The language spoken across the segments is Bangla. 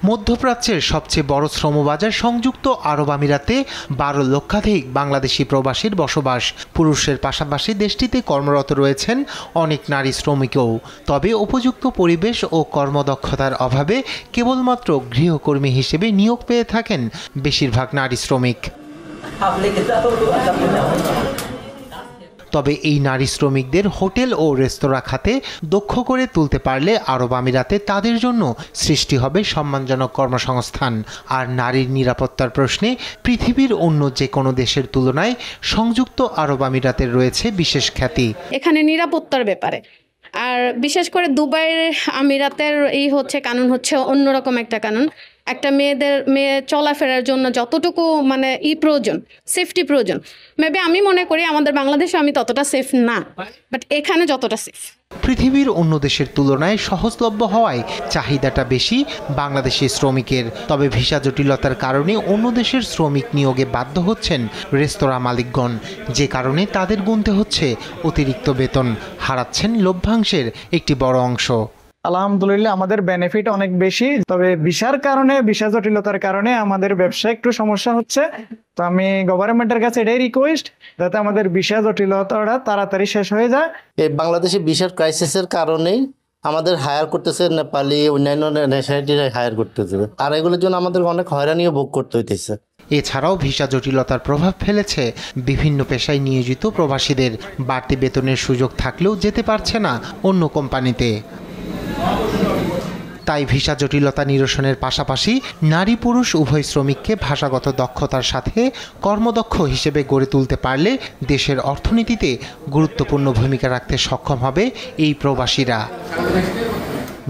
মধ্যপ্রাচ্যের সবচেয়ে বড় শ্রমবাজার সংযুক্ত আরব আমিরাতে 12 লক্ষাধিক বাংলাদেশি প্রবাসীর বসবাস। পুরুষের পাশাপাশি দেশটিতে কর্মরত রয়েছেন অনেক নারী শ্রমিকও। তবে উপযুক্ত পরিবেশ ও কর্মদক্ষতার অভাবে কেবলমাত্র গৃহকর্মী হিসেবে নিয়োগ পেয়ে থাকেন বেশিরভাগ নারী শ্রমিক। তবে এই নারী শ্রমিকদের হোটেল ও রেস্তোরাঁ খাতে দক্ষ করে তুলতে পারলে আরব আমিরাতে তাদের জন্য সৃষ্টি হবে সম্মানজনক কর্মসংস্থান। আর নারীর নিরাপত্তার প্রশ্নে পৃথিবীর অন্য যে কোনো দেশের তুলনায় সংযুক্ত আরব আমিরাতের রয়েছে বিশেষ খ্যাতি। এখানে নিরাপত্তার ব্যাপারে আর বিশেষ করে দুবাইয়ের আমিরাতের কানুন হচ্ছে অন্যরকম একটা কানুন। একটা মেয়ে চলাফেরার জন্য যতটুকু প্রয়োজন, সেফটি প্রয়োজন, মেবি আমি মনে করি আমাদের বাংলাদেশে আমি ততটা সেফ না, বাট এখানে যতটা সেফ। পৃথিবীর অন্য দেশের তুলনায় সহজলভ্য হওয়ায় চাহিদাটা বেশি বাংলাদেশি শ্রমিকের। তবে ভিসা জটিলতার কারণে অন্য দেশের শ্রমিক নিয়োগে বাধ্য হচ্ছেন রেস্তোরাঁ মালিকগণ, যে কারণে তাদের গুনতে হচ্ছে অতিরিক্ত বেতন, হারাচ্ছেন লভ্যাংশের একটি বড় অংশ। আলহামদুলিল্লাহ আমাদের বেনিফিট অনেক বেশি, তবে ভিসা জটিলতার কারণে আমাদের ব্যবসায় একটু সমস্যা হচ্ছে। তো আমি গভর্নমেন্টের কাছে এটাই রিকোয়েস্ট যাতে আমাদের ভিসা জটিলতাটা তাড়াতাড়ি শেষ হয়ে যায়। এই বাংলাদেশে ভিসার ক্রাইসিসের কারণেই আমাদের হায়ার করতেছে নেপালি, অন্যান্য ন্যাশনালিটিরা হায়ার করতেছে, আর এগুলোর জন্য আমাদের অনেক হয়রানিও ভোগ করতে হইতেছে। এছাড়াও ভিসা জটিলতার প্রভাব ফেলেছে বিভিন্ন পেশায় নিয়োজিত প্রবাসীদের। বাড়তি বেতনের সুযোগ থাকলেও যেতে পারছে না অন্য কোম্পানিতে। তাই ভিসা জটিলতা নিরসনের পাশাপাশি নারী পুরুষ উভয় শ্রমিককে ভাষাগত দক্ষতার সাথে কর্মদক্ষ হিসেবে গড়ে তুলতে পারলে দেশের অর্থনীতিতে গুরুত্বপূর্ণ ভূমিকা রাখতে সক্ষম হবে এই প্রবাসীরা।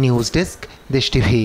নিউজ ডেস্ক, দেশ টিভি।